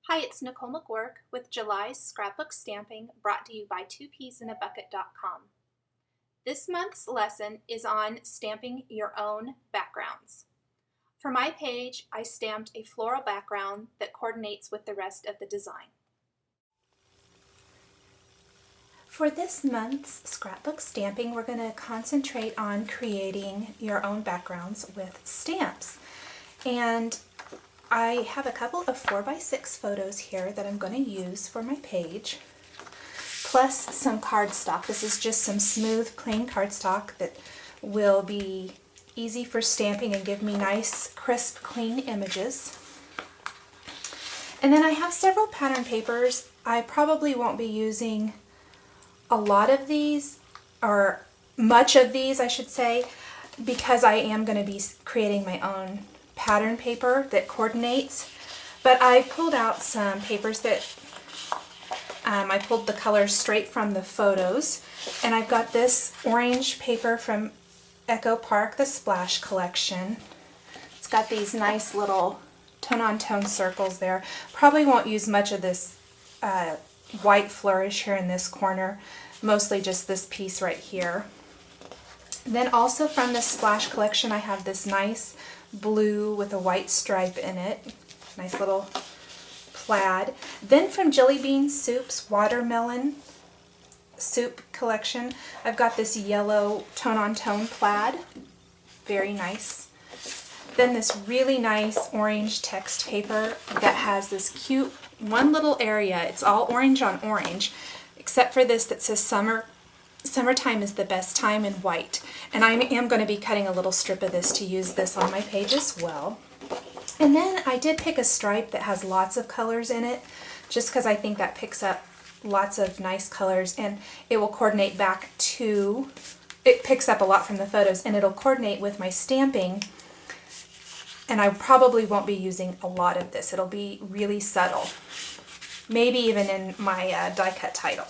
Hi, it's Nicole McWork with July's Scrapbook Stamping, brought to you by 2peasinabucket.com. This month's lesson is on stamping your own backgrounds. For my page, I stamped a floral background that coordinates with the rest of the design. For this month's scrapbook stamping, we're going to concentrate on creating your own backgrounds with stamps. And I have a couple of 4x6 photos here that I'm going to use for my page, plus some cardstock. This is just some smooth, plain cardstock that will be easy for stamping and give me nice, crisp, clean images. And then I have several pattern papers. I probably won't be using a lot of these, or much of these I should say, because I am going to be creating my own pattern paper that coordinates. But I pulled out some papers that I pulled the colors straight from the photos, and I've got this orange paper from Echo Park, the Splash collection. It's got these nice little tone-on-tone circles there. Probably won't use much of this white flourish here in this corner, mostly just this piece right here. Then also from the Splash collection, I have this nice blue with a white stripe in it, nice little plaid. Then from Jelly Bean Soup's watermelon soup collection, I've got this yellow tone-on-tone plaid, very nice. Then this really nice orange text paper that has this cute one little area. It's all orange on orange, except for this that says summertime is the best time in white. And I am going to be cutting a little strip of this to use this on my page as well. And then I did pick a stripe that has lots of colors in it, just because I think that picks up lots of nice colors, and it will coordinate back to, it picks up a lot from the photos, and it'll coordinate with my stamping. And I probably won't be using a lot of this. It'll be really subtle, maybe even in my die cut title.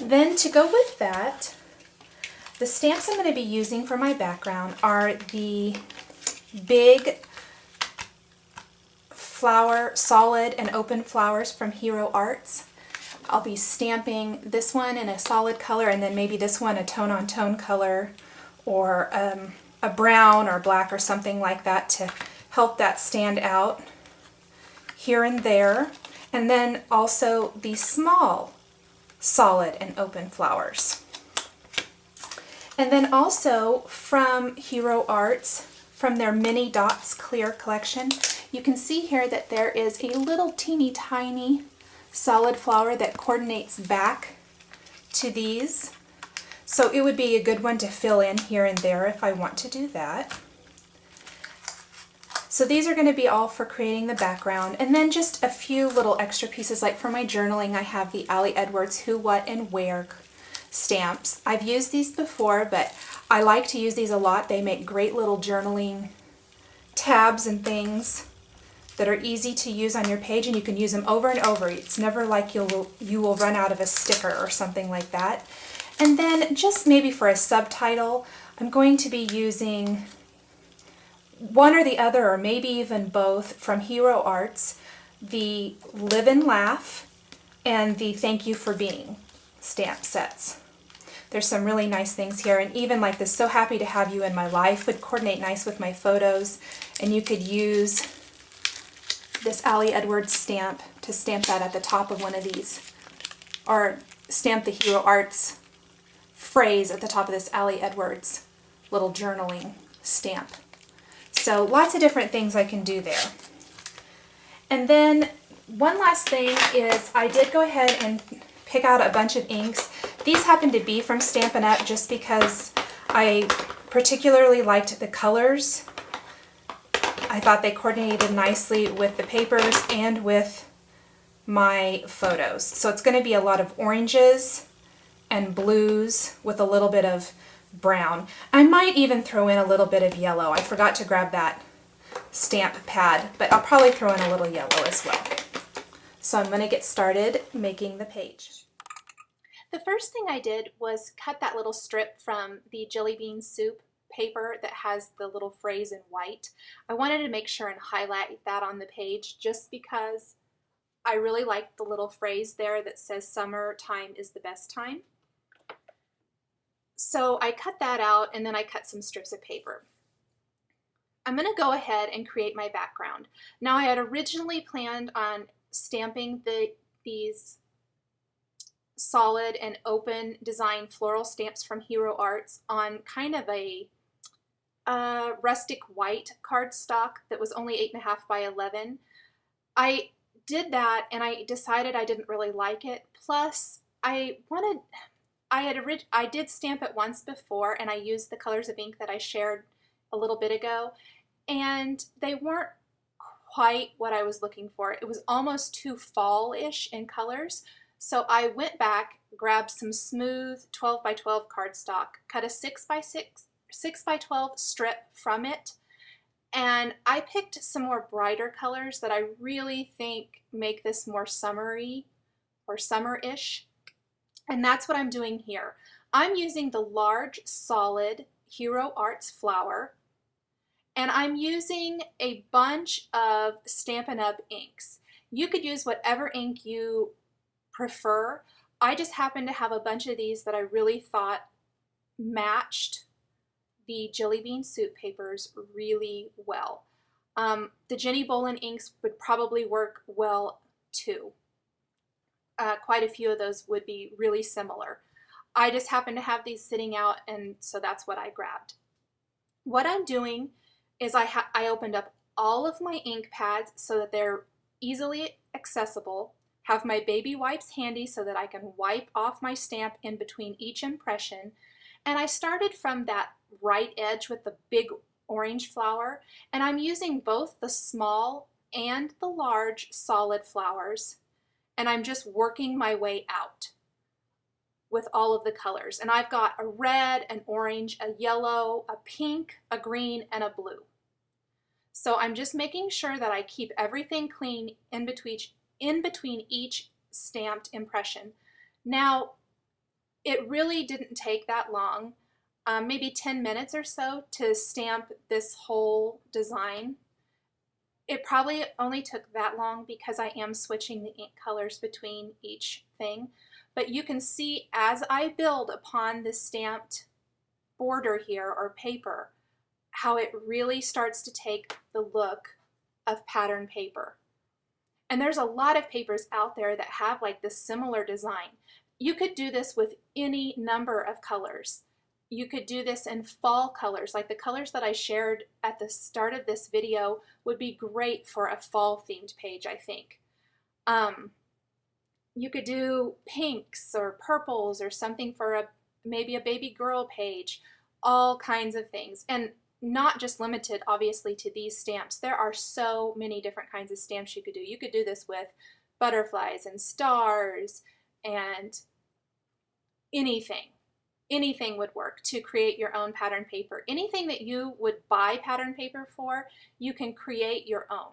Then to go with that, the stamps I'm going to be using for my background are the big flower, solid and open flowers from Hero Arts. I'll be stamping this one in a solid color, and then maybe this one a tone-on-tone color, or a brown or black or something like that to help that stand out here and there. And then also the small solid and open flowers. And then also from Hero Arts, from their Mini Dots Clear collection, you can see here that there is a little teeny tiny solid flower that coordinates back to these. So it would be a good one to fill in here and there if I want to do that. So these are going to be all for creating the background. And then just a few little extra pieces, like for my journaling, I have the Allie Edwards Who, What, and Where stamps. I've used these before, but I like to use these a lot. They make great little journaling tabs and things that are easy to use on your page, and you can use them over and over. It's never like you will run out of a sticker or something like that. And then just maybe for a subtitle, I'm going to be using one or the other, or maybe even both, from Hero Arts, the Live and Laugh and the Thank You for Being stamp sets. There's some really nice things here, and even like this So Happy to Have You in My Life would coordinate nice with my photos, and you could use this Allie Edwards stamp to stamp that at the top of one of these, or stamp the Hero Arts phrase at the top of this Allie Edwards little journaling stamp. So lots of different things I can do there. And then one last thing is I did go ahead and pick out a bunch of inks. These happen to be from Stampin' Up! Just because I particularly liked the colors. I thought they coordinated nicely with the papers and with my photos. So it's going to be a lot of oranges and blues with a little bit of brown. I might even throw in a little bit of yellow. I forgot to grab that stamp pad, but I'll probably throw in a little yellow as well. So I'm going to get started making the page. The first thing I did was cut that little strip from the Jelly Bean Soup paper that has the little phrase in white. I wanted to make sure and highlight that on the page just because I really like the little phrase there that says summertime is the best time. So I cut that out, and then I cut some strips of paper. I'm going to go ahead and create my background. Now I had originally planned on stamping these solid and open design floral stamps from Hero Arts on kind of a rustic white cardstock that was only 8.5 by 11. I did that and I decided I didn't really like it. Plus, I did stamp it once before, and I used the colors of ink that I shared a little bit ago, and they weren't quite what I was looking for. It was almost too fall-ish in colors. So I went back, grabbed some smooth 12 by 12 cardstock, cut a 6 by 12 strip from it, and I picked some more brighter colors that I really think make this more summery or summer-ish. And that's what I'm doing here. I'm using the large solid Hero Arts flower, and I'm using a bunch of Stampin' Up! Inks. You could use whatever ink you prefer. I just happen to have a bunch of these that I really thought matched the Jelly Bean Soup papers really well. The Jenny Bolin inks would probably work well too. Quite a few of those would be really similar. I just happen to have these sitting out, and so that's what I grabbed. What I'm doing is I opened up all of my ink pads so that they're easily accessible, have my baby wipes handy so that I can wipe off my stamp in between each impression, and I started from that right edge with the big orange flower, and I'm using both the small and the large solid flowers, and I'm just working my way out with all of the colors. And I've got a red, an orange, a yellow, a pink, a green, and a blue. So I'm just making sure that I keep everything clean in between each stamped impression. Now, it really didn't take that long, maybe 10 minutes or so to stamp this whole design. It probably only took that long because I am switching the ink colors between each thing. But you can see as I build upon this stamped border here or paper, how it really starts to take the look of pattern paper. And there's a lot of papers out there that have like this similar design. You could do this with any number of colors. You could do this in fall colors, like the colors that I shared at the start of this video would be great for a fall themed page, I think. You could do pinks or purples or something for maybe a baby girl page, all kinds of things. And not just limited, obviously, to these stamps. There are so many different kinds of stamps you could do. You could do this with butterflies and stars and anything. Anything would work to create your own pattern paper. Anything that you would buy pattern paper for, you can create your own.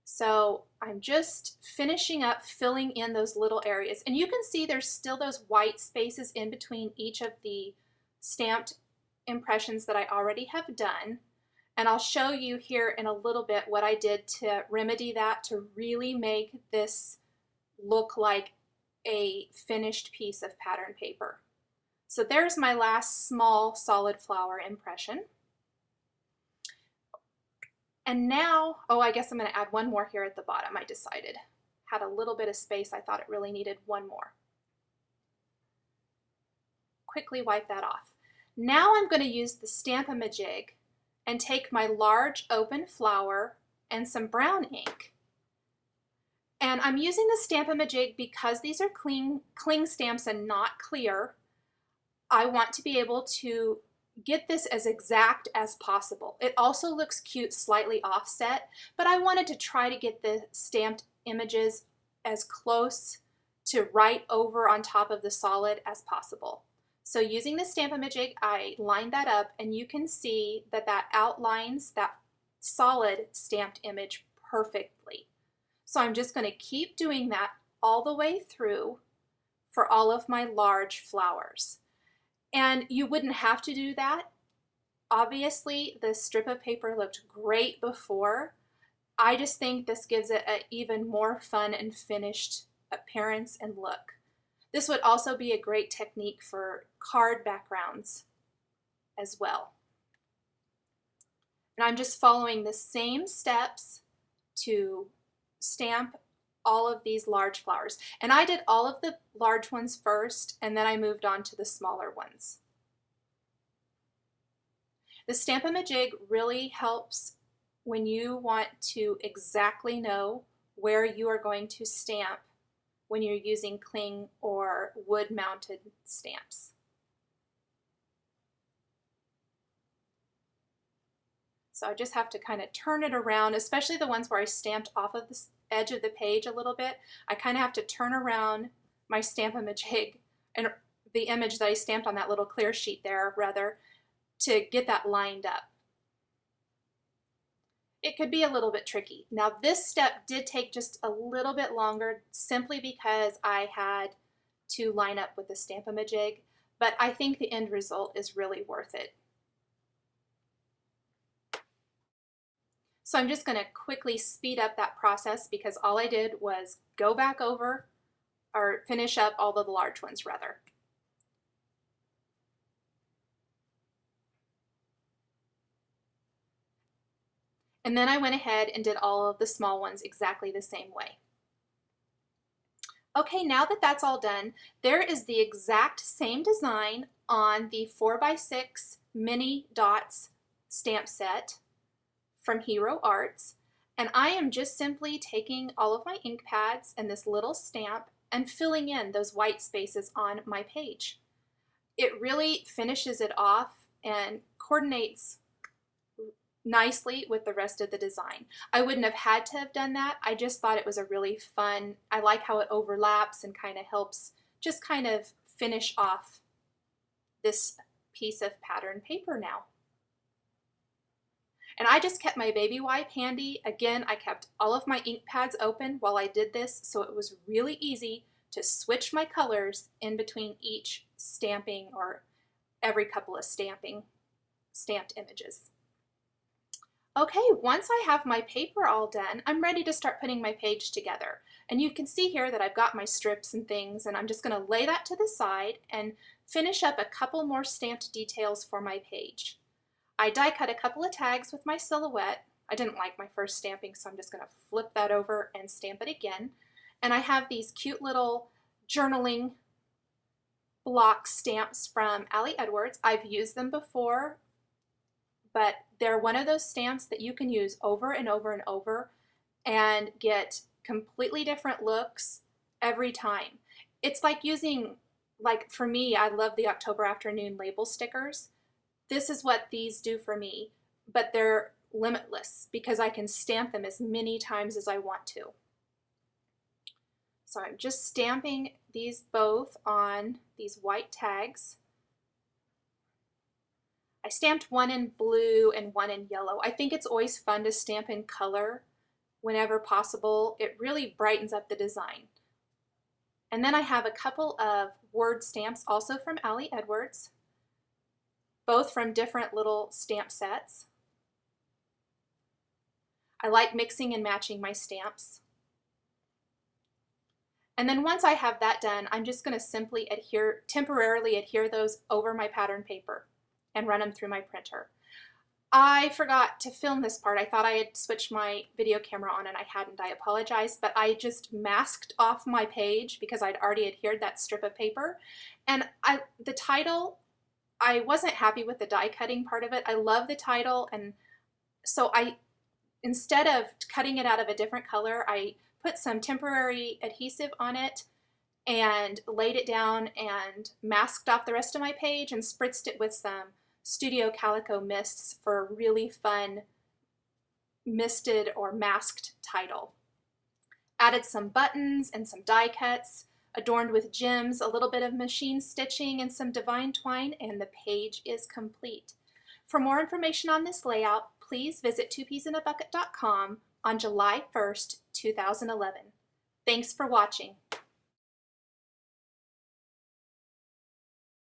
So I'm just finishing up filling in those little areas. And you can see there's still those white spaces in between each of the stamped impressions that I already have done. And I'll show you here in a little bit what I did to remedy that to really make this look like a finished piece of pattern paper. So there's my last small solid flower impression. And now, oh, I guess I'm going to add one more here at the bottom. I decided. Had a little bit of space. I thought it really needed one more. Quickly wipe that off. Now I'm going to use the Stamp-A-Majig and take my large open flower and some brown ink. And I'm using the Stamp-A-Majig because these are cling stamps and not clear. I want to be able to get this as exact as possible. It also looks cute, slightly offset, but I wanted to try to get the stamped images as close to right over on top of the solid as possible. So using the Stamp-A-Majig, I lined that up, and you can see that that outlines that solid stamped image perfectly. So I'm just going to keep doing that all the way through for all of my large flowers. And you wouldn't have to do that. Obviously, the strip of paper looked great before. I just think this gives it an even more fun and finished appearance and look. This would also be a great technique for card backgrounds as well. And I'm just following the same steps to stamp all of these large flowers. And I did all of the large ones first, and then I moved on to the smaller ones. The Stamp-A-Majig really helps when you want to exactly know where you are going to stamp when you're using cling or wood-mounted stamps. So I just have to kind of turn it around, especially the ones where I stamped off of the edge of the page a little bit. I kind of have to turn around my Stamp-A-Majig and the image that I stamped on that little clear sheet there, rather, to get that lined up. It could be a little bit tricky. Now this step did take just a little bit longer simply because I had to line up with the Stamp-A-Majig, but I think the end result is really worth it. So I'm just going to quickly speed up that process because all I did was go back over, or finish up all of the large ones rather. And then I went ahead and did all of the small ones exactly the same way. Okay, now that that's all done, there is the exact same design on the 4x6 mini dots stamp set from Hero Arts, and I am just simply taking all of my ink pads and this little stamp and filling in those white spaces on my page. It really finishes it off and coordinates nicely with the rest of the design. I wouldn't have had to have done that. I just thought it was a really fun, I like how it overlaps and kind of helps just kind of finish off this piece of pattern paper now. And I just kept my baby wipe handy. Again, I kept all of my ink pads open while I did this, so it was really easy to switch my colors in between each stamping or every couple of stamped images. Okay, once I have my paper all done, I'm ready to start putting my page together. And you can see here that I've got my strips and things, and I'm just going to lay that to the side and finish up a couple more stamped details for my page. I die cut a couple of tags with my silhouette. I didn't like my first stamping, so I'm just going to flip that over and stamp it again. And I have these cute little journaling block stamps from Ali Edwards. I've used them before, but they're one of those stamps that you can use over and over and over and get completely different looks every time. It's like using, like for me, I love the October Afternoon label stickers. This is what these do for me, but they're limitless because I can stamp them as many times as I want to. So I'm just stamping these both on these white tags. I stamped one in blue and one in yellow. I think it's always fun to stamp in color whenever possible. It really brightens up the design. And then I have a couple of word stamps also from Ali Edwards, both from different little stamp sets. I like mixing and matching my stamps. And then once I have that done, I'm just going to simply temporarily adhere those over my pattern paper and run them through my printer. I forgot to film this part. I thought I had switched my video camera on and I hadn't. I apologize, but I just masked off my page because I'd already adhered that strip of paper. And the title, I wasn't happy with the die cutting part of it. I love the title, and so instead of cutting it out of a different color, I put some temporary adhesive on it and laid it down and masked off the rest of my page and spritzed it with some Studio Calico mists for a really fun misted or masked title. Added some buttons and some die cuts, adorned with gems, a little bit of machine stitching, and some divine twine, and the page is complete. For more information on this layout, please visit twopeasinabucket.com on July 1st, 2011. Thanks for watching.